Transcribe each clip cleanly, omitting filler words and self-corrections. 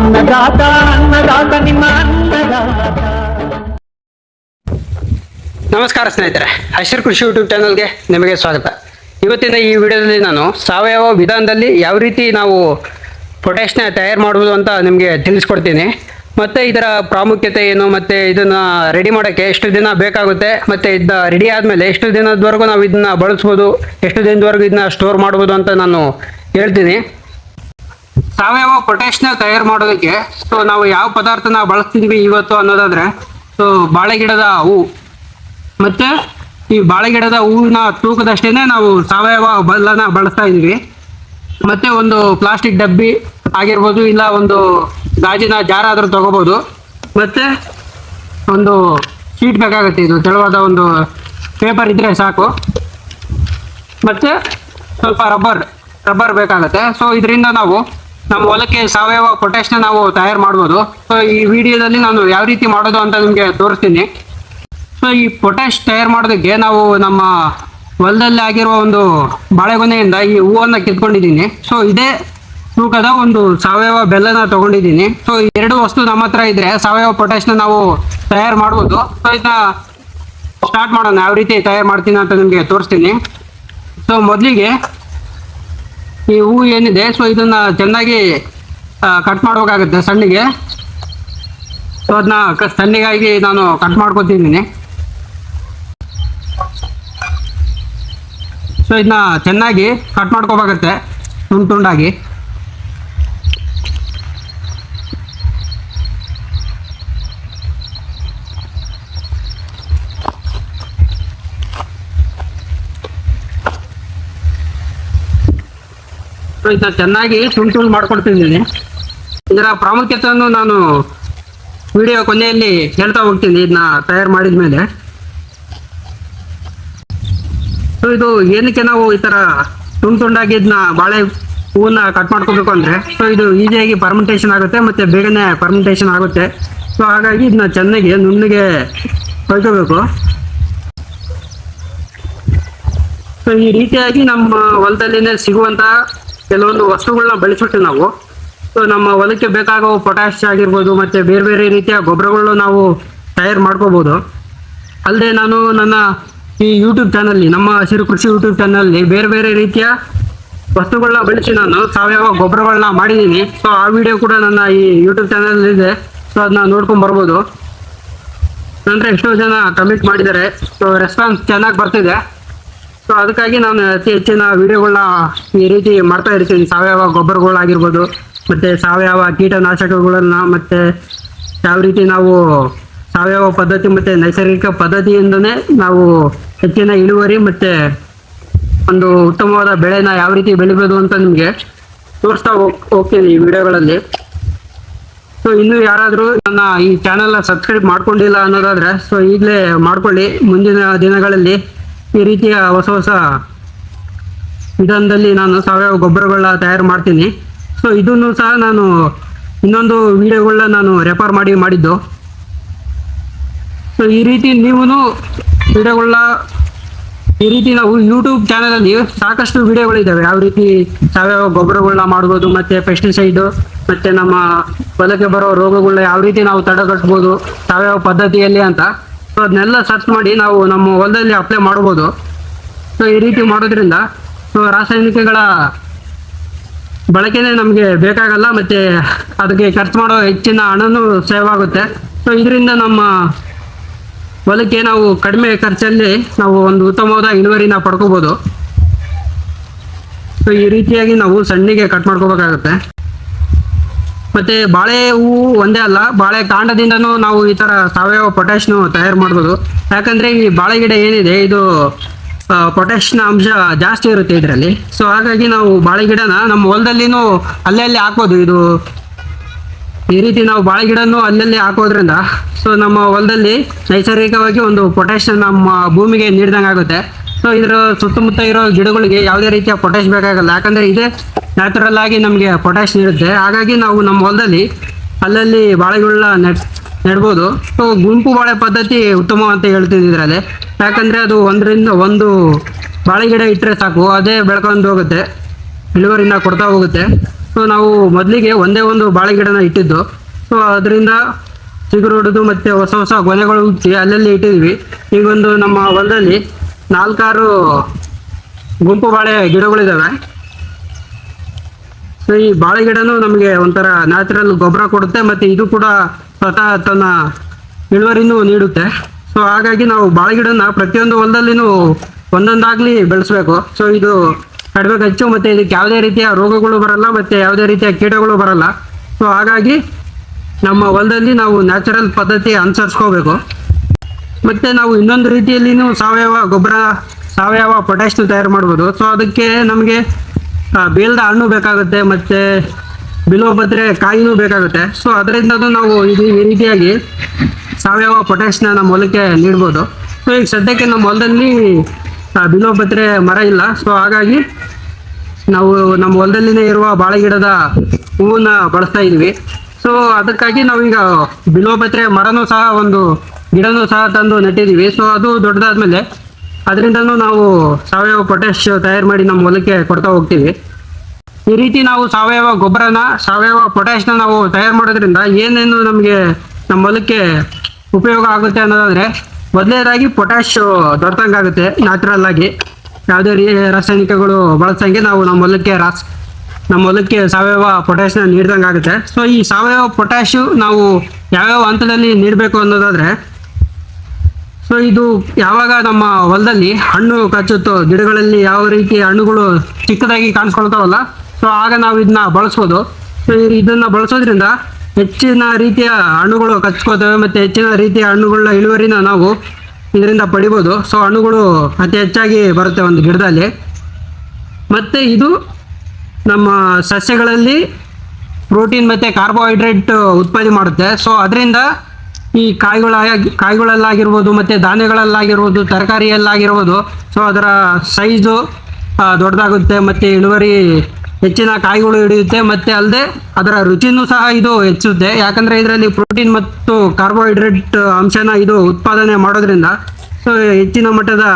ಅನ್ನದಾತ ಅನ್ನದಾತ ನಿಮ್ಮ ಅನ್ನದಾತ. ನಮಸ್ಕಾರ ಸ್ನೇಹಿತರೆ, ಹಸಿರು ಕೃಷಿ ಯೂಟ್ಯೂಬ್ ಚಾನಲ್ಗೆ ನಿಮಗೆ ಸ್ವಾಗತ. ಇವತ್ತಿನ ಈ ವಿಡಿಯೋದಲ್ಲಿ ನಾನು ಸಾವಯವ ವಿಧಾನದಲ್ಲಿ ಯಾವ ರೀತಿ ನಾವು ಪೊಟ್ಯಾಶ್ನ ತಯಾರು ಮಾಡುವುದು ಅಂತ ನಿಮಗೆ ತಿಳಿಸ್ಕೊಡ್ತೀನಿ. ಮತ್ತು ಇದರ ಪ್ರಾಮುಖ್ಯತೆ ಏನು, ಮತ್ತು ಇದನ್ನು ರೆಡಿ ಮಾಡೋಕ್ಕೆ ಎಷ್ಟು ದಿನ ಬೇಕಾಗುತ್ತೆ, ಮತ್ತು ಇದನ್ನ ರೆಡಿ ಆದಮೇಲೆ ಎಷ್ಟು ದಿನದವರೆಗೂ ನಾವು ಇದನ್ನು ಬಳಸ್ಬೋದು, ಎಷ್ಟು ದಿನದವರೆಗೂ ಇದನ್ನ ಸ್ಟೋರ್ ಮಾಡ್ಬೋದು ಅಂತ ನಾನು ಹೇಳ್ತೀನಿ. ಸಾವಯವ ಪೊಟ್ಯಾಶ್ನ ತಯಾರು ಮಾಡೋದಕ್ಕೆ ನಾವು ಯಾವ ಪದಾರ್ಥನ ಬಳಸ್ತಿದ್ವಿ ಇವತ್ತು ಅನ್ನೋದಾದರೆ, ಬಾಳೆ ಗಿಡದ ಹೂವು ಮತ್ತು ಈ ಬಾಳೆ ಗಿಡದ ಹೂವಿನ ತೂಕದಷ್ಟೇ ನಾವು ಸಾವಯವ ಬೆಲ್ಲನ ಬಳಸ್ತಾ ಇದ್ದೀವಿ. ಮತ್ತು ಒಂದು ಪ್ಲಾಸ್ಟಿಕ್ ಡಬ್ಬಿ ಆಗಿರ್ಬೋದು, ಇಲ್ಲ ಒಂದು ಗಾಜಿನ ಜಾರ್ ಆದರೂ ತೊಗೋಬೋದು. ಮತ್ತು ಒಂದು ಶೀಟ್ ಬೇಕಾಗುತ್ತೆ, ಇದು ತೆಳುವಾದ ಒಂದು ಪೇಪರ್ ಇದ್ದರೆ ಸಾಕು. ಮತ್ತು ಸ್ವಲ್ಪ ರಬ್ಬರ್ ಬೇಕಾಗುತ್ತೆ. ಇದರಿಂದ ನಾವು ನಮ್ಮ ಹೊಲಕ್ಕೆ ಸಾವಯವ ಪೊಟ್ಯಾಶ್ನ ನಾವು ತಯಾರು ಮಾಡ್ಬೋದು. ಈ ವಿಡಿಯೋದಲ್ಲಿ ನಾನು ಯಾವ ರೀತಿ ಮಾಡೋದು ಅಂತ ನಿಮಗೆ ತೋರಿಸ್ತೀನಿ. ಈ ಪೊಟ್ಯಾಶ್ ತಯಾರು ಮಾಡೋದಕ್ಕೆ ನಾವು ನಮ್ಮ ಹೊಲದಲ್ಲಿ ಆಗಿರುವ ಒಂದು ಬಾಳೆಗೊನೆಯಿಂದ ಈ ಹೂವನ್ನು ಕಿತ್ಕೊಂಡಿದ್ದೀನಿ. ಇದೇ ತೂಕದ ಒಂದು ಸಾವಯವ ಬೆಲ್ಲನ ತೊಗೊಂಡಿದ್ದೀನಿ. ಈ ಎರಡು ವಸ್ತು ನಮ್ಮ ಹತ್ರ ಇದ್ದರೆ ಸಾವಯವ ಪೊಟ್ಯಾಶ್ನ ನಾವು ತಯಾರು ಮಾಡ್ಬೋದು. ಇದನ್ನ ಸ್ಟಾರ್ಟ್ ಮಾಡೋಣ, ಯಾವ ರೀತಿ ತಯಾರು ಮಾಡ್ತೀನಿ ಅಂತ ನಿಮಗೆ ತೋರಿಸ್ತೀನಿ. ಮೊದಲಿಗೆ ಈ ಹೂವು ಏನಿದೆ, ಇದನ್ನು ಚೆನ್ನಾಗಿ ಕಟ್ ಮಾಡಬೇಕಾಗುತ್ತೆ ಸಣ್ಣಗೆ. ಅದನ್ನ ಸಣ್ಣಗಾಗಿ ನಾನು ಕಟ್ ಮಾಡ್ಕೊತಿದ್ದೀನಿ. ಇದನ್ನ ಚೆನ್ನಾಗಿ ಕಟ್ ಮಾಡ್ಕೋಬೇಕಾಗತ್ತೆ ತುಂಡಾಗಿ. ಇದನ್ನ ಚೆನ್ನಾಗಿ ತುಂಡು ಮಾಡ್ಕೊಳ್ತಿದ್ದೀನಿ. ಇದರ ಪ್ರಾಮುಖ್ಯತೆಯನ್ನು ನಾನು ವಿಡಿಯೋ ಕೊನೆಯಲ್ಲಿ ಹೇಳ್ತಾ ಹೋಗ್ತೀನಿ ಇದನ್ನ ತಯಾರು ಮಾಡಿದ ಮೇಲೆ. ಇದು ಏನಕ್ಕೆ ನಾವು ಈ ಥರ ತುಂಡಾಗಿ ಇದನ್ನ ಬಾಳೆ ಹೂವನ್ನ ಕಟ್ ಮಾಡ್ಕೋಬೇಕು ಅಂದರೆ, ಇದು ಈಸಿಯಾಗಿ ಫರ್ಮೆಂಟೇಷನ್ ಆಗುತ್ತೆ ಮತ್ತು ಬೇಗನೆ ಫರ್ಮೆಂಟೇಷನ್ ಆಗುತ್ತೆ. ಹಾಗಾಗಿ ಇದನ್ನ ಚೆನ್ನಾಗಿ ನುಣ್ಣಗೆ ಕೊಯ್ಕೋಬೇಕು. ಈ ರೀತಿಯಾಗಿ ನಮ್ಮ ಹೊಲದಲ್ಲಿನೇ ಸಿಗುವಂಥ ಕೆಲವೊಂದು ವಸ್ತುಗಳನ್ನ ಬಳಸ್ಬಿಟ್ಟು ನಾವು ನಮ್ಮ ಹೊಲಕ್ಕೆ ಬೇಕಾಗೋ ಪೊಟ್ಯಾಶ್ ಆಗಿರ್ಬೋದು ಮತ್ತು ಬೇರೆ ಬೇರೆ ರೀತಿಯ ಗೊಬ್ಬರಗಳನ್ನ ನಾವು ತಯಾರು ಮಾಡ್ಕೋಬೋದು. ಅಲ್ಲದೆ ನಾನು ನನ್ನ ಈ ಯೂಟ್ಯೂಬ್ ಚಾನಲ್ಲಿ, ನಮ್ಮ ಹಸಿರು ಕೃಷಿ ಯೂಟ್ಯೂಬ್ ಚಾನಲ್ಲಿ ಬೇರೆ ಬೇರೆ ರೀತಿಯ ವಸ್ತುಗಳನ್ನ ಬಳಸಿ ನಾನು ಸಾವಯವ ಗೊಬ್ಬರಗಳನ್ನ ಮಾಡಿದ್ದೀನಿ. ಆ ವಿಡಿಯೋ ಕೂಡ ನನ್ನ ಈ ಯೂಟ್ಯೂಬ್ ಚಾನಲ್ ಇದೆ. ಅದನ್ನ ನೋಡ್ಕೊಂಡು ಬರ್ಬೋದು. ನಂತರ ಎಷ್ಟೋ ಜನ ಕಮೆಂಟ್ ಮಾಡಿದ್ದಾರೆ, ರೆಸ್ಪಾನ್ಸ್ ಚೆನ್ನಾಗಿ ಬರ್ತಿದೆ. ಅದಕ್ಕಾಗಿ ನಾನು ಅತಿ ಹೆಚ್ಚಿನ ವಿಡಿಯೋಗಳನ್ನ ಈ ರೀತಿ ಮಾಡ್ತಾ ಇರ್ತೀನಿ. ಸಾವಯವ ಗೊಬ್ಬರಗಳಾಗಿರ್ಬೋದು ಮತ್ತು ಸಾವಯವ ಕೀಟನಾಶಕಗಳನ್ನ, ಮತ್ತು ಯಾವ ರೀತಿ ನಾವು ಸಾವಯವ ಪದ್ಧತಿ ಮತ್ತು ನೈಸರ್ಗಿಕ ಪದ್ಧತಿಯಿಂದನೇ ನಾವು ಹೆಚ್ಚಿನ ಇಳುವರಿ ಮತ್ತು ಒಂದು ಉತ್ತಮವಾದ ಬೆಳೆನ ಯಾವ ರೀತಿ ಬೆಳಿಬೋದು ಅಂತ ನಿಮಗೆ ತೋರಿಸ್ತಾ ಹೋಗ್ತೀನಿ ಈ ವಿಡಿಯೋಗಳಲ್ಲಿ. ಇನ್ನೂ ಯಾರಾದರೂ ನನ್ನ ಈ ಚಾನಲ್ನ ಸಬ್ಸ್ಕ್ರೈಬ್ ಮಾಡ್ಕೊಂಡಿಲ್ಲ ಅನ್ನೋದಾದರೆ ಈಗಲೇ ಮಾಡ್ಕೊಳ್ಳಿ. ಮುಂದಿನ ದಿನಗಳಲ್ಲಿ ಈ ರೀತಿಯ ಹೊಸ ಹೊಸ ವಿಧಾನದಲ್ಲಿ ನಾನು ಸಾವಯವ ಗೊಬ್ಬರಗಳನ್ನ ತಯಾರು ಮಾಡ್ತೀನಿ. ಇದನ್ನು ಸಹ ನಾನು ಇನ್ನೊಂದು ವಿಡಿಯೋಗಳನ್ನ ನಾನು ರೆಫರ್ ಮಾಡಿದ್ದು. ಈ ರೀತಿ ನೀವು ವಿಡಿಯೋಗಳನ್ನ ಈ ರೀತಿ ನಾವು ಯೂಟ್ಯೂಬ್ ಚಾನಲಲ್ಲಿ ಸಾಕಷ್ಟು ವಿಡಿಯೋಗಳಿದ್ದಾವೆ, ಯಾವ ರೀತಿ ಸಾವಯವ ಗೊಬ್ಬರಗಳನ್ನ ಮಾಡ್ಬೋದು, ಮತ್ತು ಪೆಸ್ಟಿಸೈಡು, ಮತ್ತು ನಮ್ಮ ಹೊಲಕ್ಕೆ ಬರೋ ರೋಗಗಳನ್ನ ಯಾವ ರೀತಿ ನಾವು ತಡೆಗಟ್ಬೋದು ಸಾವಯವ ಪದ್ಧತಿಯಲ್ಲಿ ಅಂತ. ಅದನ್ನೆಲ್ಲ ಸರ್ಚ್ ಮಾಡಿ ನಾವು ನಮ್ಮ ಹೊಲದಲ್ಲಿ ಅಪ್ಲೈ ಮಾಡ್ಬೋದು. ಈ ರೀತಿ ಮಾಡೋದ್ರಿಂದ ರಾಸಾಯನಿಕಗಳ ಬಳಕೆನೇ ನಮಗೆ ಬೇಕಾಗಲ್ಲ, ಮತ್ತು ಅದಕ್ಕೆ ಖರ್ಚು ಮಾಡೋ ಹೆಚ್ಚಿನ ಹಣನೂ ಸೇವ್ ಆಗುತ್ತೆ. ಇದರಿಂದ ನಮ್ಮ ಹೊಲಕ್ಕೆ ನಾವು ಕಡಿಮೆ ಖರ್ಚಲ್ಲಿ ನಾವು ಒಂದು ಉತ್ತಮವಾದ ಇಳುವರಿನ ಪಡ್ಕೋಬೋದು. ಈ ರೀತಿಯಾಗಿ ನಾವು ಸಣ್ಣಗೆ ಕಟ್ ಮಾಡ್ಕೋಬೇಕಾಗತ್ತೆ. ಮತ್ತು ಬಾಳೆ ಹೂವು ಒಂದೇ ಅಲ್ಲ, ಬಾಳೆ ಕಾಂಡದಿಂದನೂ ನಾವು ಈ ಥರ ಸಾವಯವ ಪೊಟ್ಯಾಶ್ನ ತಯಾರು ಮಾಡ್ಬೋದು. ಯಾಕಂದರೆ ಈ ಬಾಳೆ ಗಿಡ ಏನಿದೆ, ಇದು ಪೊಟ್ಯಾಶ್ನ ಅಂಶ ಜಾಸ್ತಿ ಇರುತ್ತೆ ಇದರಲ್ಲಿ. ಹಾಗಾಗಿ ನಾವು ಬಾಳೆ ಗಿಡನ ನಮ್ಮ ಹೊಲದಲ್ಲಿನೂ ಅಲ್ಲಲ್ಲಿ ಹಾಕೋದು. ಇದು ಈ ರೀತಿ ನಾವು ಬಾಳೆ ಗಿಡನೂ ಅಲ್ಲಲ್ಲಿ ಹಾಕೋದ್ರಿಂದ ನಮ್ಮ ಹೊಲದಲ್ಲಿ ನೈಸರ್ಗಿಕವಾಗಿ ಒಂದು ಪೊಟ್ಯಾಶ್ನ ನಮ್ಮ ಭೂಮಿಗೆ ನೀಡ್ದಂಗೆ ಆಗುತ್ತೆ. ಇದರ ಸುತ್ತಮುತ್ತ ಇರೋ ಗಿಡಗಳಿಗೆ ಯಾವುದೇ ರೀತಿಯ ಪೊಟ್ಯಾಶ್ ಬೇಕಾಗಲ್ಲ, ಯಾಕಂದರೆ ಇದೇ ನ್ಯಾಚುರಲ್ ಆಗಿ ನಮಗೆ ಪೊಟ್ಯಾಶ್ ನೀಡುತ್ತೆ. ಹಾಗಾಗಿ ನಾವು ನಮ್ಮ ಹೊಲದಲ್ಲಿ ಅಲ್ಲಲ್ಲಿ ಬಾಳೆಗಳನ್ನ ನೆಡ್ಬೋದು. ಗುಂಪು ಬಾಳೆ ಪದ್ಧತಿ ಉತ್ತಮ ಅಂತ ಹೇಳ್ತೀನಿ ಇದರಲ್ಲಿ. ಯಾಕಂದರೆ ಅದು ಒಂದರಿಂದ ಒಂದು ಬಾಳೆ ಗಿಡ ಇಟ್ಟರೆ ಸಾಕು, ಅದೇ ಬೆಳ್ಕೊಂಡು ಹೋಗುತ್ತೆ, ಇಳುವರಿನ ಕೊಡ್ತಾ ಹೋಗುತ್ತೆ. ಸೊ ನಾವು ಮೊದಲಿಗೆ ಒಂದೇ ಒಂದು ಬಾಳೆ ಗಿಡನ ಇಟ್ಟಿದ್ದು. ಸೊ ಅದರಿಂದ ಚಿಗುರು ಹೊಡೆದು ಮತ್ತೆ ಹೊಸ ಹೊಸ ಗೊನೆಗಳು ಹುಟ್ಟಿ ಅಲ್ಲಲ್ಲಿ ಇಟ್ಟಿದ್ವಿ. ಈಗೊಂದು ನಮ್ಮ ಹೊಲದಲ್ಲಿ 4-6 ಗುಂಪು ಬಾಳೆ ಗಿಡಗಳಿದ್ದಾವೆ. ಸೊ ಈ ಬಾಳೆ ಗಿಡನೂ ನಮಗೆ ಒಂಥರ ನ್ಯಾಚುರಲ್ ಗೊಬ್ಬರ ಕೊಡುತ್ತೆ, ಮತ್ತು ಇದು ಕೂಡ ಸ್ವತಃ ತನ್ನ ಇಳುವರಿನೂ ನೀಡುತ್ತೆ. ಸೊ ಹಾಗಾಗಿ ನಾವು ಬಾಳೆ ಗಿಡನ ಪ್ರತಿಯೊಂದು ಹೊಲದಲ್ಲಿನೂ ಒಂದೊಂದಾಗ್ಲಿ ಬೆಳೆಸಬೇಕು. ಸೊ ಇದು ಕಡಿಮೆ ಖರ್ಚು, ಮತ್ತು ಇದಕ್ಕೆ ಯಾವುದೇ ರೀತಿಯ ರೋಗಗಳು ಬರಲ್ಲ, ಮತ್ತು ಯಾವುದೇ ರೀತಿಯ ಕೀಟಗಳು ಬರಲ್ಲ. ಸೊ ಹಾಗಾಗಿ ನಮ್ಮ ಹೊಲದಲ್ಲಿ ನಾವು ನ್ಯಾಚುರಲ್ ಪದ್ಧತಿ ಅನುಸರಿಸ್ಕೋಬೇಕು. ಮತ್ತು ನಾವು ಇನ್ನೊಂದು ರೀತಿಯಲ್ಲಿನೂ ಸಾವಯವ ಗೊಬ್ಬರ, ಸಾವಯವ ಪೊಟ್ಯಾಶ್ನ ತಯಾರು ಮಾಡ್ಬೋದು. ಸೊ ಅದಕ್ಕೆ ನಮಗೆ ಬೇಲ್ದ ಹಣ್ಣು ಬೇಕಾಗುತ್ತೆ, ಮತ್ತು ಬಿಲ್ವಪತ್ರೆ ಕಾಯಿನೂ ಬೇಕಾಗುತ್ತೆ. ಸೊ ಅದರಿಂದನೂ ನಾವು ಈ ರೀತಿಯಾಗಿ ಸಾವಯವ ಪೊಟ್ಯಾಶ್ನ ನಮ್ಮ ಹೊಲಕ್ಕೆ ನೀಡ್ಬೋದು. ಸೊ ಈಗ ಸದ್ಯಕ್ಕೆ ನಮ್ಮ ಹೊಲದಲ್ಲಿ ಬಿಲ್ವಪತ್ರೆ ಮರ ಇಲ್ಲ. ಸೊ ಹಾಗಾಗಿ ನಾವು ನಮ್ಮ ಹೊಲದಲ್ಲಿನೇ ಇರುವ ಬಾಳೆ ಗಿಡದ ಹೂವನ್ನ ಬಳಸ್ತಾ ಇದ್ವಿ. ಸೊ ಅದಕ್ಕಾಗಿ ನಾವೀಗ ಬಿಲ್ವಪತ್ರೆ ಮರನೂ ಸಹ, ಒಂದು ಗಿಡನೂ ಸಹ ತಂದು ನೆಟ್ಟಿದ್ದೀವಿ. ಸೊ ಅದು ದೊಡ್ಡದಾದ್ಮೇಲೆ ಅದರಿಂದನೂ ನಾವು ಸಾವಯವ ಪೊಟ್ಯಾಶ್ ತಯಾರು ಮಾಡಿ ನಮ್ಮ ಹೊಲಕ್ಕೆ ಕೊಡ್ತಾ ಹೋಗ್ತೀವಿ. ಈ ರೀತಿ ನಾವು ಸಾವಯವ ಗೊಬ್ಬರನ, ಸಾವಯವ ಪೊಟ್ಯಾಶ್ನ ನಾವು ತಯಾರು ಮಾಡೋದ್ರಿಂದ ಏನೇನು ನಮಗೆ ನಮ್ಮ ಹೊಲಕ್ಕೆ ಉಪಯೋಗ ಆಗುತ್ತೆ ಅನ್ನೋದಾದರೆ, ಮೊದಲನೇದಾಗಿ ಪೊಟ್ಯಾಶ್ ದೊರೆತಂಗಾಗುತ್ತೆ ನ್ಯಾಚುರಲ್ ಆಗಿ. ಯಾವುದೇ ರಾಸಾಯನಿಕಗಳು ಬಳಸಂಗೆ ನಾವು ನಮ್ಮ ಹೊಲಕ್ಕೆ ಸಾವಯವ ಪೊಟ್ಯಾಶ್ನ ನೀಡ್ದಂಗಾಗುತ್ತೆ. ಸೊ ಈ ಸಾವಯವ ಪೊಟ್ಯಾಶು ನಾವು ಯಾವ್ಯಾವ ಹಂತದಲ್ಲಿ ನೀಡಬೇಕು ಅನ್ನೋದಾದರೆ, ಸೊ ಇದು ಯಾವಾಗ ನಮ್ಮ ಹೊಲದಲ್ಲಿ ಹಣ್ಣು ಕಚ್ಚುತ್ತೋ, ಗಿಡಗಳಲ್ಲಿ ಯಾವ ರೀತಿ ಹಣ್ಣುಗಳು ಚಿಕ್ಕದಾಗಿ ಕಾಣಿಸ್ಕೊಳ್ತಾವಲ್ಲ, ಸೊ ಆಗ ನಾವು ಇದನ್ನ ಬಳಸ್ಬೋದು. ಸೊ ಇದನ್ನು ಬಳಸೋದ್ರಿಂದ ಹೆಚ್ಚಿನ ರೀತಿಯ ಹಣ್ಣುಗಳು ಕಚ್ಕೋತವೆ, ಮತ್ತು ಹೆಚ್ಚಿನ ರೀತಿಯ ಹಣ್ಣುಗಳ ಇಳುವರಿನ ನಾವು ಇದರಿಂದ ಪಡಿಬೋದು. ಸೊ ಹಣ್ಣುಗಳು ಅತಿ ಹೆಚ್ಚಾಗಿ ಬರುತ್ತೆ ಒಂದು ಗಿಡದಲ್ಲಿ. ಮತ್ತು ಇದು ನಮ್ಮ ಸಸ್ಯಗಳಲ್ಲಿ ಪ್ರೋಟೀನ್ ಮತ್ತು ಕಾರ್ಬೋಹೈಡ್ರೇಟ್ ಉತ್ಪತ್ತಿ ಮಾಡುತ್ತೆ. ಸೊ ಅದರಿಂದ ಈ ಕಾಯಿಗಳಲ್ಲಾಗಿರ್ಬೋದು, ಮತ್ತು ಧಾನ್ಯಗಳಲ್ಲಾಗಿರ್ಬೋದು, ತರಕಾರಿಯಲ್ಲಾಗಿರ್ಬೋದು, ಸೊ ಅದರ ಸೈಜು ದೊಡ್ಡದಾಗುತ್ತೆ, ಮತ್ತು ಇಳುವರಿ ಹೆಚ್ಚಿನ ಕಾಯಿಗಳು ಹಿಡಿಯುತ್ತೆ. ಮತ್ತು ಅಲ್ಲದೆ ಅದರ ರುಚಿನೂ ಸಹ ಇದು ಹೆಚ್ಚುತ್ತೆ. ಯಾಕಂದರೆ ಇದರಲ್ಲಿ ಪ್ರೋಟೀನ್ ಮತ್ತು ಕಾರ್ಬೋಹೈಡ್ರೇಟ್ ಅಂಶನ ಇದು ಉತ್ಪಾದನೆ ಮಾಡೋದ್ರಿಂದ ಸೊ ಹೆಚ್ಚಿನ ಮಟ್ಟದ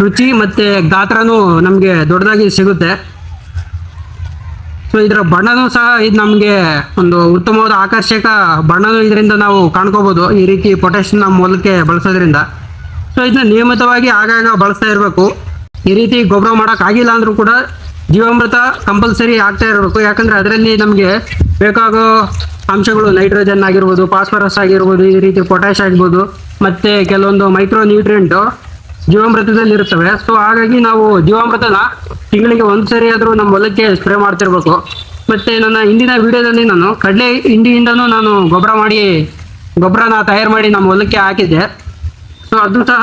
ರುಚಿ ಮತ್ತು ಗಾತ್ರನೂ ನಮಗೆ ದೊಡ್ಡದಾಗಿ ಸಿಗುತ್ತೆ. ಸೊ ಇದರ ಬಣ್ಣನೂ ಸಹ ಇದು ನಮಗೆ ಒಂದು ಉತ್ತಮವಾದ ಆಕರ್ಷಕ ಬಣ್ಣನೂ ಇದರಿಂದ ನಾವು ಕಾಣ್ಕೋಬೋದು, ಈ ರೀತಿ ಪೊಟ್ಯಾಶ್ ನಮ್ಮ ಹೊಲಕ್ಕೆ ಬಳಸೋದ್ರಿಂದ. ಸೊ ಇದನ್ನ ನಿಯಮಿತವಾಗಿ ಆಗಾಗ ಬಳಸ್ತಾ ಇರಬೇಕು. ಈ ರೀತಿ ಗೊಬ್ಬರ ಮಾಡೋಕ್ಕಾಗಿಲ್ಲ ಅಂದರೂ ಕೂಡ ಜೀವಾಮೃತ ಕಂಪಲ್ಸರಿ ಆಗ್ತಾ ಇರಬೇಕು. ಯಾಕಂದರೆ ಅದರಲ್ಲಿ ನಮಗೆ ಬೇಕಾಗೋ ಅಂಶಗಳು ನೈಟ್ರೋಜನ್ ಆಗಿರ್ಬೋದು, ಫಾಸ್ಫರಸ್ ಆಗಿರ್ಬೋದು, ಈ ರೀತಿ ಪೊಟ್ಯಾಶ್ ಆಗ್ಬೋದು, ಮತ್ತು ಕೆಲವೊಂದು ಮೈಕ್ರೋ ನ್ಯೂಟ್ರಿಯೆಂಟು ಜೀವಾಮೃತದಲ್ಲಿ ಇರ್ತವೆ. ಸೊ ಹಾಗಾಗಿ ನಾವು ಜೀವಾಮೃತನ ತಿಂಗಳಿಗೆ ಒಂದು ಸರಿ ಆದರೂ ನಮ್ಮ ಹೊಲಕ್ಕೆ ಸ್ಪ್ರೇ ಮಾಡ್ತಿರ್ಬೇಕು. ಮತ್ತು ನನ್ನ ಹಿಂದಿನ ವಿಡಿಯೋದಲ್ಲಿ ನಾನು ಕಡಲೆ ಹಿಂಡಿಯಿಂದನೂ ನಾನು ಗೊಬ್ಬರನ ತಯಾರು ಮಾಡಿ ನಮ್ಮ ಹೊಲಕ್ಕೆ ಹಾಕಿದ್ದೆ. ಸೊ ಅದು ಸಹ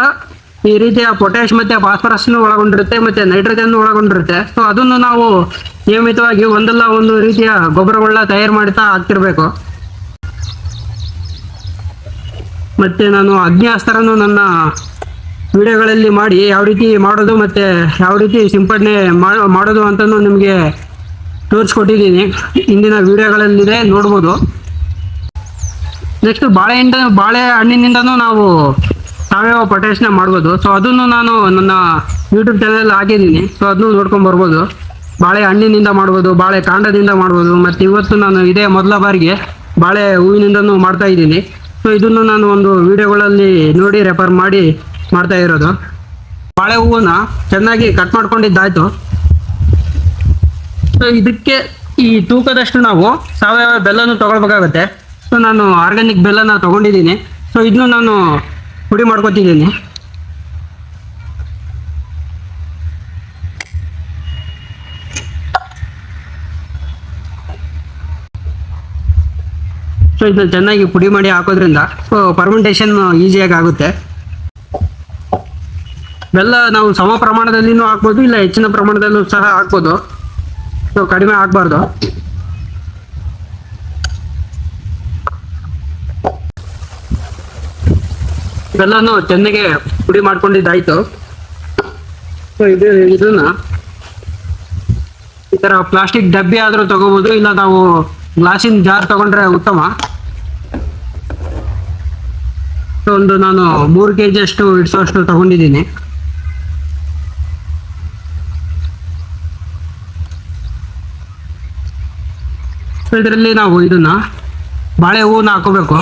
ಈ ರೀತಿಯ ಪೊಟ್ಯಾಶ್ ಮತ್ತು ಫಾಸ್ಫರಸ್ನು ಒಳಗೊಂಡಿರುತ್ತೆ, ಮತ್ತು ನೈಟ್ರೋಜನ್ ಒಳಗೊಂಡಿರುತ್ತೆ. ಸೊ ಅದನ್ನು ನಾವು ನಿಯಮಿತವಾಗಿ ಒಂದಲ್ಲ ಒಂದು ರೀತಿಯ ಗೊಬ್ಬರಗಳನ್ನ ತಯಾರು ಮಾಡ್ತಾ ಆಗ್ತಿರ್ಬೇಕು. ಮತ್ತು ನಾನು ಅಗ್ನಿಅಸ್ತ್ರನೂ ನನ್ನ ವಿಡಿಯೋಗಳಲ್ಲಿ ಮಾಡಿ ಯಾವ ರೀತಿ ಮಾಡೋದು ಮತ್ತು ಯಾವ ರೀತಿ ಸಿಂಪಡಣೆ ಮಾಡೋದು ಅಂತಲೂ ನಿಮಗೆ ತೋರಿಸ್ಕೊಟ್ಟಿದ್ದೀನಿ, ಹಿಂದಿನ ವಿಡಿಯೋಗಳಲ್ಲಿದೆ, ನೋಡ್ಬೋದು. ನೆಕ್ಸ್ಟ್ ಬಾಳೆ ಹಣ್ಣಿನಿಂದನೂ ನಾವು ಸಾವಯವ ಪೊಟ್ಯಾಶ್ನ ಮಾಡ್ಬೋದು. ಸೊ ಅದನ್ನು ನಾನು ನನ್ನ ಯೂಟ್ಯೂಬ್ ಚಾನಲ್ ಹಾಕಿದ್ದೀನಿ. ಸೊ ಅದನ್ನು ನೋಡ್ಕೊಂಡು ಬರ್ಬೋದು. ಬಾಳೆ ಹಣ್ಣಿನಿಂದ ಮಾಡ್ಬೋದು, ಬಾಳೆ ಕಾಂಡದಿಂದ ಮಾಡ್ಬೋದು, ಮತ್ತು ಇವತ್ತು ನಾನು ಇದೇ ಮೊದಲ ಬಾರಿಗೆ ಬಾಳೆ ಹೂವಿನಿಂದನೂ ಮಾಡ್ತಾ ಇದ್ದೀನಿ. ಸೊ ಇದನ್ನು ನಾನು ಒಂದು ವಿಡಿಯೋಗಳಲ್ಲಿ ನೋಡಿ ರೆಫರ್ ಮಾಡಿ ಮಾಡ್ತಾ ಇರೋದು. ಬಾಳೆ ಹೂವನ್ನ ಚೆನ್ನಾಗಿ ಕಟ್ ಮಾಡ್ಕೊಂಡಿದ್ದಾಯ್ತು. ಸೊ ಇದಕ್ಕೆ ಈ ತೂಕದಷ್ಟು ನಾವು ಸಾವಯವ ಬೆಲ್ಲನೂ ತೊಗೊಳ್ಬೇಕಾಗುತ್ತೆ. ಸೊ ನಾನು ಆರ್ಗ್ಯಾನಿಕ್ ಬೆಲ್ಲನ ತೊಗೊಂಡಿದ್ದೀನಿ. ಸೊ ಇದನ್ನು ನಾನು ಪುಡಿ ಮಾಡ್ಕೊತಿದ್ದೀನಿ. ಸೊ ಇದನ್ನ ಚೆನ್ನಾಗಿ ಪುಡಿ ಮಾಡಿ ಹಾಕೋದ್ರಿಂದ ಸೊ ಫರ್ಮೆಂಟೇಷನ್ ಈಸಿಯಾಗಿ ಆಗುತ್ತೆ. ಬೆಲ್ಲ ನಾವು ಸಮ ಪ್ರಮಾಣದಲ್ಲಿನೂ ಹಾಕ್ಬೋದು, ಇಲ್ಲ ಹೆಚ್ಚಿನ ಪ್ರಮಾಣದಲ್ಲೂ ಸಹ ಹಾಕ್ಬೋದು. ಸೊ ಕಡಿಮೆ ಹಾಕ್ಬಾರ್ದು. ಬೆಲ್ಲನೂ ಚೆನ್ನಾಗಿ ಪುಡಿ ಮಾಡ್ಕೊಂಡಿದ್ದಾಯ್ತು. ಸೊ ಇದನ್ನ ಈ ಥರ ಪ್ಲಾಸ್ಟಿಕ್ ಡಬ್ಬಿ ಆದರೂ ತಗೋಬೋದು, ಇಲ್ಲ ನಾವು ಗ್ಲಾಸಿನ ಜಾರ್ ತಗೊಂಡ್ರೆ ಉತ್ತಮ. ಸೊ ನಾನು 3 kg ಅಷ್ಟು ಇಡಿಸೋಷ್ಟು ತಗೊಂಡಿದ್ದೀನಿ. ಇದರಲ್ಲಿ ನಾವು ಇದನ್ನ ಬಾಳೆ ಹೂವನ್ನ ಹಾಕೋಬೇಕು.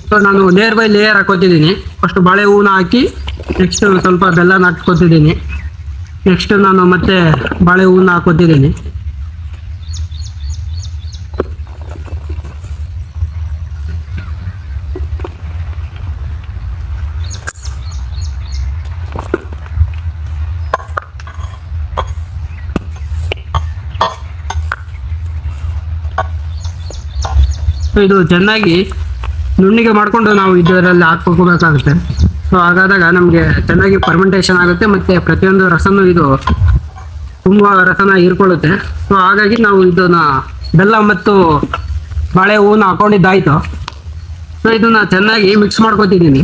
ಸೊ ನಾನು ಲೇಯರ್ ಬೈ ಲೇಯರ್ ಹಾಕೋತಿದ್ದೀನಿ. ಫಸ್ಟ್ ಬಾಳೆ ಹೂವನ್ನ ಹಾಕಿ ನೆಕ್ಸ್ಟ್ ಸ್ವಲ್ಪ ಬೆಲ್ಲನ ಹಾಕ್ಕೊತಿದ್ದೀನಿ. ನೆಕ್ಸ್ಟ್ ನಾನು ಮತ್ತೆ ಬಾಳೆ ಹೂವನ್ನ ಹಾಕೋತಿದ್ದೀನಿ. ಇದು ಚೆನ್ನಾಗಿ ನುಣ್ಣಿಗೆ ಮಾಡಿಕೊಂಡು ನಾವು ಇದರಲ್ಲಿ ಹಾಕೋಬೇಕಾಗುತ್ತೆ. ಸೊ ಹಾಗಾದಾಗ ನಮಗೆ ಚೆನ್ನಾಗಿ ಫರ್ಮೆಂಟೇಷನ್ ಆಗುತ್ತೆ ಮತ್ತು ಪ್ರತಿಯೊಂದು ರಸನೂ ಇದು ತುಂಬ ರಸನ ಹೀರ್ಕೊಳ್ಳುತ್ತೆ. ಸೊ ಹಾಗಾಗಿ ನಾವು ಇದನ್ನ ಬೆಲ್ಲ ಮತ್ತು ಬಾಳೆ ಹೂವನ್ನ ಹಾಕೊಂಡಿದ್ದಾಯ್ತು. ಸೊ ಇದನ್ನ ಚೆನ್ನಾಗಿ ಮಿಕ್ಸ್ ಮಾಡ್ಕೊತಿದ್ದೀನಿ.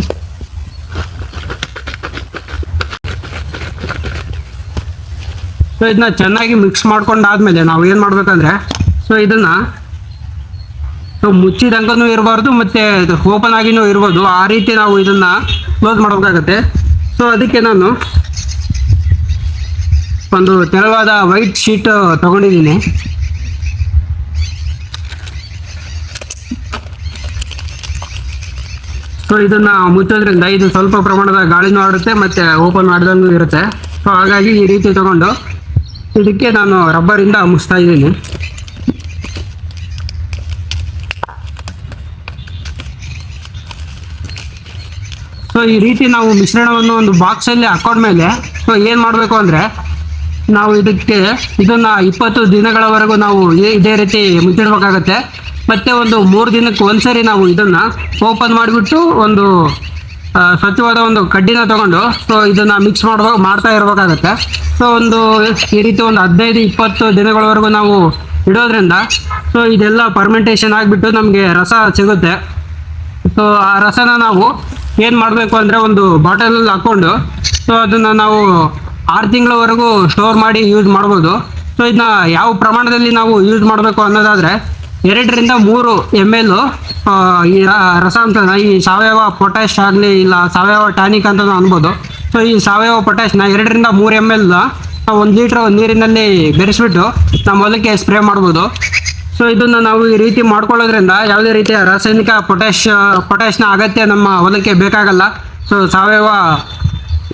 ಸೊ ಇದನ್ನ ಚೆನ್ನಾಗಿ ಮಿಕ್ಸ್ ಮಾಡ್ಕೊಂಡಾದ್ಮೇಲೆ ನಾವು ಏನು ಮಾಡ್ಬೇಕಂದ್ರೆ, ಸೊ ಇದನ್ನ ಮುಚ್ಚಿದಂಗೂ ಇರಬಾರ್ದು ಮತ್ತೆ ಓಪನ್ ಆಗಿನೂ ಇರ್ಬೋದು, ಆ ರೀತಿ ನಾವು ಇದನ್ನ ಕ್ಲೋಸ್ ಮಾಡಬೇಕಾಗತ್ತೆ. ಸೊ ಅದಕ್ಕೆ ನಾನು ಒಂದು ತೆಳುವಾದ ವೈಟ್ ಶೀಟ್ ತಗೊಂಡಿದ್ದೀನಿ. ಸೊ ಇದನ್ನ ಮುಚ್ಚೋದ್ರಿಂದ ಇದು ಸ್ವಲ್ಪ ಪ್ರಮಾಣದ ಗಾಳಿನೂ ಆಡುತ್ತೆ ಮತ್ತೆ ಓಪನ್ ಮಾಡ್ದಂಗೂ ಇರುತ್ತೆ. ಸೊ ಹಾಗಾಗಿ ಈ ರೀತಿ ತಗೊಂಡು ಇದಕ್ಕೆ ನಾನು ರಬ್ಬರಿಂದ ಮುಚ್ತಾ ಇದ್ದೀನಿ. ಸೊ ಈ ರೀತಿ ನಾವು ಮಿಶ್ರಣವನ್ನು ಒಂದು ಬಾಕ್ಸಲ್ಲಿ ಹಾಕೊಂಡ್ಮೇಲೆ ಸೊ ಏನು ಮಾಡಬೇಕು ಅಂದರೆ, ನಾವು ಇದನ್ನ 20 ದಿನಗಳವರೆಗೂ ನಾವು ಇದೇ ರೀತಿ ಮುಚ್ಚಿಡ್ಬೇಕಾಗತ್ತೆ. ಮತ್ತೆ ಒಂದು 3 ದಿನಕ್ಕೆ ಒಂದ್ಸರಿ ನಾವು ಇದನ್ನ ಓಪನ್ ಮಾಡಿಬಿಟ್ಟು ಒಂದು ಸ್ವಚ್ಛವಾದ ಒಂದು ಕಡ್ಡಿನ ತಗೊಂಡು ಸೊ ಇದನ್ನ ಮಿಕ್ಸ್ ಮಾಡ್ತಾ ಇರಬೇಕಾಗತ್ತೆ. ಸೊ ಈ ರೀತಿ ಒಂದು 15-20 ದಿನಗಳವರೆಗೂ ನಾವು ಇಡೋದ್ರಿಂದ ಸೊ ಇದೆಲ್ಲ ಫರ್ಮೆಂಟೇಷನ್ ಆಗಿಬಿಟ್ಟು ನಮಗೆ ರಸ ಸಿಗುತ್ತೆ. ಸೊ ಆ ರಸನ ನಾವು ಏನು ಮಾಡಬೇಕು ಅಂದರೆ ಒಂದು ಬಾಟಲಲ್ಲಿ ಹಾಕ್ಕೊಂಡು ಸೊ ಅದನ್ನು ನಾವು 6 ತಿಂಗಳವರೆಗೂ ಸ್ಟೋರ್ ಮಾಡಿ ಯೂಸ್ ಮಾಡ್ಬೋದು. ಸೊ ಇದನ್ನ ಯಾವ ಪ್ರಮಾಣದಲ್ಲಿ ನಾವು ಯೂಸ್ ಮಾಡಬೇಕು ಅನ್ನೋದಾದರೆ 2 ರಿಂದ 3 ml ಈ ರಸಾಂಶನ, ಈ ಸಾವಯವ ಪೊಟ್ಯಾಶ್ ಆಗಲಿ ಇಲ್ಲ ಸಾವಯವ ಟಾನಿಕ್ ಅಂತ ಅನ್ಬೋದು. ಸೊ ಈ ಸಾವಯವ ಪೊಟ್ಯಾಶ್ನ 2 ರಿಂದ 3 ml 1 ಲೀಟ್ರ್ ನೀರಿನಲ್ಲಿ ಬೆರೆಸ್ಬಿಟ್ಟು ನಮ್ಮ ಹೊಲಕ್ಕೆ ಸ್ಪ್ರೇ ಮಾಡ್ಬೋದು. ಸೊ ಇದನ್ನು ನಾವು ಈ ರೀತಿ ಮಾಡ್ಕೊಳ್ಳೋದ್ರಿಂದ ಯಾವುದೇ ರೀತಿಯ ರಾಸಾಯನಿಕ ಪೊಟ್ಯಾಶ್ನ ಅಗತ್ಯ ನಮ್ಮ ಹೊಲಕ್ಕೆ ಬೇಕಾಗಲ್ಲ. ಸೊ ಸಾವಯವ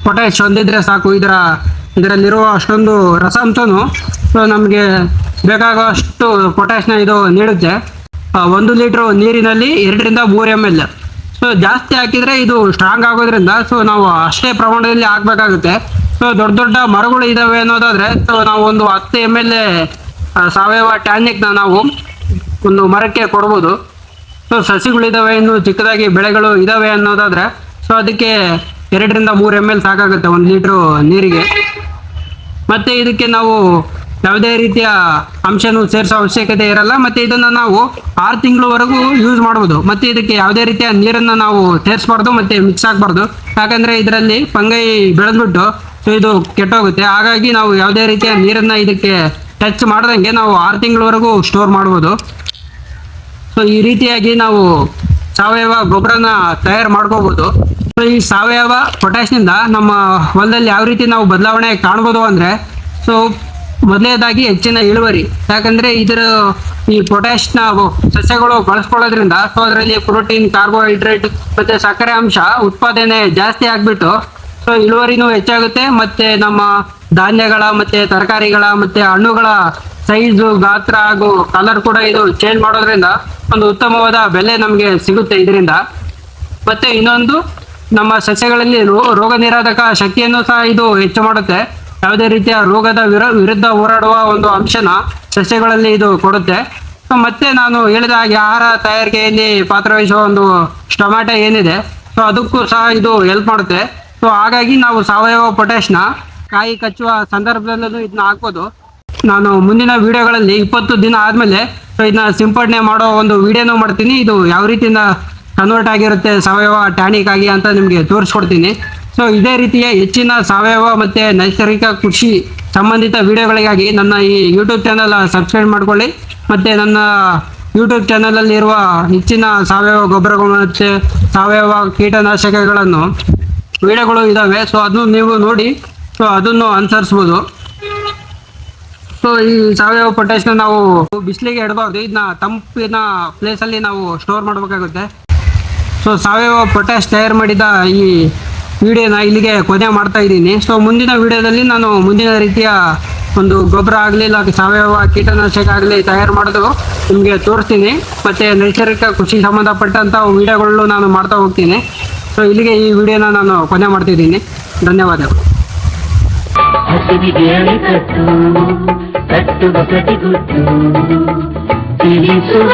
ಪೊಟ್ಯಾಶ್ ಹೊಂದಿದ್ರೆ ಸಾಕು. ಇದರಲ್ಲಿರುವ ಅಷ್ಟೊಂದು ರಸಾಂಶನು ಸೊ ನಮಗೆ ಬೇಕಾಗುವಷ್ಟು ಪೊಟ್ಯಾಶ್ನ ಇದು ನೀಡುತ್ತೆ. 1 ಲೀಟ್ರ್ ನೀರಿನಲ್ಲಿ 2 ರಿಂದ 3 ml. ಸೊ ಜಾಸ್ತಿ ಹಾಕಿದರೆ ಇದು ಸ್ಟ್ರಾಂಗ್ ಆಗೋದ್ರಿಂದ ಸೊ ನಾವು ಅಷ್ಟೇ ಪ್ರಮಾಣದಲ್ಲಿ ಹಾಕಬೇಕಾಗುತ್ತೆ. ಸೊ ದೊಡ್ಡ ಮರಗಳು ಇದ್ದಾವೆ ಅನ್ನೋದಾದರೆ ಸೊ ನಾವು ಒಂದು 10 ml ಸಾವಯವ ಟ್ಯಾನಿಕ್ನ ನಾವು ಒಂದು ಮರಕ್ಕೆ ಕೊಡ್ಬೋದು. ಸೊ ಸಸಿಗಳಿದ್ದಾವೆ, ಇನ್ನು ಚಿಕ್ಕದಾಗಿ ಬೆಳೆಗಳು ಇದ್ದಾವೆ ಅನ್ನೋದಾದರೆ ಸೊ ಅದಕ್ಕೆ 2 ರಿಂದ 3 ml ಸಾಕಾಗುತ್ತೆ 1 ಲೀಟ್ರ್ ನೀರಿಗೆ. ಮತ್ತು ಇದಕ್ಕೆ ನಾವು ಯಾವುದೇ ರೀತಿಯ ಅಂಶನೂ ಸೇರಿಸೋ ಅವಶ್ಯಕತೆ ಇರಲ್ಲ. ಮತ್ತು ಇದನ್ನು ನಾವು 6 ತಿಂಗಳವರೆಗೂ ಯೂಸ್ ಮಾಡ್ಬೋದು. ಮತ್ತು ಇದಕ್ಕೆ ಯಾವುದೇ ರೀತಿಯ ನೀರನ್ನು ನಾವು ಸೇರಿಸ್ಬಾರ್ದು ಮತ್ತು ಮಿಕ್ಸ್ ಆಗಬಾರ್ದು. ಯಾಕಂದರೆ ಇದರಲ್ಲಿ ಫಂಗೈ ಬೆಳೆದ್ಬಿಟ್ಟು ಸೊ ಇದು ಕೆಟ್ಟೋಗುತ್ತೆ. ಹಾಗಾಗಿ ನಾವು ಯಾವುದೇ ರೀತಿಯ ನೀರನ್ನು ಇದಕ್ಕೆ ಟಚ್ ಮಾಡ್ದಂಗೆ ನಾವು 6 ತಿಂಗಳವರೆಗೂ ಸ್ಟೋರ್ ಮಾಡ್ಬೋದು. ಸೊ ಈ ರೀತಿಯಾಗಿ ನಾವು ಸಾವಯವ ಗೊಬ್ಬರನ ತಯಾರು ಮಾಡ್ಕೋಬೋದು. ಸೊ ಈ ಸಾವಯವ ಪೊಟ್ಯಾಶ್ನಿಂದ ನಮ್ಮ ಹೊಲದಲ್ಲಿ ಯಾವ ರೀತಿ ನಾವು ಬದಲಾವಣೆ ಕಾಣ್ಬೋದು ಅಂದರೆ, ಸೊ ಮೊದಲನೇದಾಗಿ ಹೆಚ್ಚಿನ ಇಳುವರಿ. ಯಾಕಂದರೆ ಈ ಪೊಟ್ಯಾಶ್ನ ಸಸ್ಯಗಳು ಬಳಸ್ಕೊಳ್ಳೋದ್ರಿಂದ ಸೊ ಅದರಲ್ಲಿ ಪ್ರೋಟೀನ್, ಕಾರ್ಬೋಹೈಡ್ರೇಟ್ ಮತ್ತು ಸಕ್ಕರೆ ಅಂಶ ಉತ್ಪಾದನೆ ಜಾಸ್ತಿ ಆಗಿಬಿಟ್ಟು ಸೊ ಇಳುವರಿನೂ ಹೆಚ್ಚಾಗುತ್ತೆ. ಮತ್ತು ನಮ್ಮ ಧಾನ್ಯಗಳ ಮತ್ತು ತರಕಾರಿಗಳ ಮತ್ತು ಹಣ್ಣುಗಳ ಸೈಜು, ಗಾತ್ರ ಹಾಗೂ ಕಲರ್ ಕೂಡ ಇದು ಚೇಂಜ್ ಮಾಡೋದ್ರಿಂದ ಒಂದು ಉತ್ತಮವಾದ ಬೆಲೆ ನಮಗೆ ಸಿಗುತ್ತೆ ಇದರಿಂದ. ಮತ್ತು ಇನ್ನೊಂದು, ನಮ್ಮ ಸಸ್ಯಗಳಲ್ಲಿ ರೋಗ ನಿರೋಧಕ ಶಕ್ತಿಯನ್ನು ಸಹ ಇದು ಹೆಚ್ಚು ಮಾಡುತ್ತೆ. ಯಾವುದೇ ರೀತಿಯ ರೋಗದ ವಿರುದ್ಧ ಹೋರಾಡುವ ಒಂದು ಅಂಶನ ಸಸ್ಯಗಳಲ್ಲಿ ಇದು ಕೊಡುತ್ತೆ. ಸೊ ಮತ್ತೆ ನಾನು ಹೇಳಿದ ಹಾಗೆ ಆಹಾರ ತಯಾರಿಕೆಯಲ್ಲಿ ಪಾತ್ರವಹಿಸುವ ಒಂದು ಟೊಮ್ಯಾಟೊ ಏನಿದೆ ಸೊ ಅದಕ್ಕೂ ಸಹ ಇದು ಹೆಲ್ಪ್ ಮಾಡುತ್ತೆ. ಸೊ ಹಾಗಾಗಿ ನಾವು ಸಾವಯವ ಪೊಟ್ಯಾಶ್ನ ಕಾಯಿ ಕಚ್ಚುವ ಸಂದರ್ಭದಲ್ಲೂ ಇದನ್ನ ಹಾಕ್ಬೋದು. ನಾನು ಮುಂದಿನ ವಿಡಿಯೋಗಳಲ್ಲಿ 20 ದಿನ ಆದಮೇಲೆ ಸೊ ಇದನ್ನ ಸಿಂಪಡಣೆ ಮಾಡೋ ಒಂದು ವಿಡಿಯೋನೂ ಮಾಡ್ತೀನಿ. ಇದು ಯಾವ ರೀತಿಯಿಂದ ಕನ್ವರ್ಟ್ ಆಗಿರುತ್ತೆ ಸಾವಯವ ಟ್ಯಾನಿಕ್ ಆಗಿ ಅಂತ ನಿಮಗೆ ತೋರಿಸ್ಕೊಡ್ತೀನಿ. ಸೊ ಇದೇ ರೀತಿಯ ಹೆಚ್ಚಿನ ಸಾವಯವ ಮತ್ತು ನೈಸರ್ಗಿಕ ಕೃಷಿ ಸಂಬಂಧಿತ ವಿಡಿಯೋಗಳಿಗಾಗಿ ನನ್ನ ಈ ಯೂಟ್ಯೂಬ್ ಚಾನಲ್ ಸಬ್ಸ್ಕ್ರೈಬ್ ಮಾಡ್ಕೊಳ್ಳಿ. ಮತ್ತು ನನ್ನ ಯೂಟ್ಯೂಬ್ ಚಾನಲಲ್ಲಿರುವ ಹೆಚ್ಚಿನ ಸಾವಯವ ಗೊಬ್ಬರಗಳು ಮತ್ತು ಸಾವಯವ ಕೀಟನಾಶಕಗಳನ್ನು ವಿಡಿಯೋಗಳು ಇದ್ದಾವೆ. ಸೊ ಅದನ್ನು ನೀವು ನೋಡಿ ಸೊ ಅದನ್ನು ಅನುಸರಿಸ್ಬೋದು. ಸೊ ಸೊ ಈ ಸಾವಯವ ಪೊಟ್ಯಾಶ್ನ ನಾವು ಬಿಸಿಲಿಗೆ ಇಡಬಾರ್ದು, ಇದನ್ನ ತಂಪಿನ ಪ್ಲೇಸಲ್ಲಿ ನಾವು ಸ್ಟೋರ್ ಮಾಡಬೇಕಾಗುತ್ತೆ. ಸೊ ಸಾವಯವ ಪೊಟ್ಯಾಶ್ ತಯಾರು ಮಾಡಿದ ಈ ವಿಡಿಯೋನ ಇಲ್ಲಿಗೆ ಕೊನೆ ಮಾಡ್ತಾ ಇದ್ದೀನಿ. ಸೊ ಮುಂದಿನ ವಿಡಿಯೋದಲ್ಲಿ ನಾನು ಮುಂದಿನ ರೀತಿಯ ಒಂದು ಗೊಬ್ಬರ ಆಗಲಿ ಇಲ್ಲ ಸಾವಯವ ಕೀಟನಾಶಕ ಆಗಲಿ ತಯಾರು ಮಾಡೋದು ನಿಮಗೆ ತೋರಿಸ್ತೀನಿ. ಮತ್ತು ನೈಸರ್ಗಿಕ ಕೃಷಿ ಸಂಬಂಧಪಟ್ಟಂಥ ವಿಡಿಯೋಗಳು ನಾನು ಮಾಡ್ತಾ ಹೋಗ್ತೀನಿ. ಸೊ ಇಲ್ಲಿಗೆ ಈ ವಿಡಿಯೋನ ನಾನು ಕೊನೆ ಮಾಡ್ತಿದ್ದೀನಿ. ಧನ್ಯವಾದಗಳು. ಹಸಿವಿಗೆ ಅಣೆಕಟ್ಟು ಕಟ್ಟುವ ಪ್ರತಿಗುಟ್ಟು ತಿಳಿಸುವ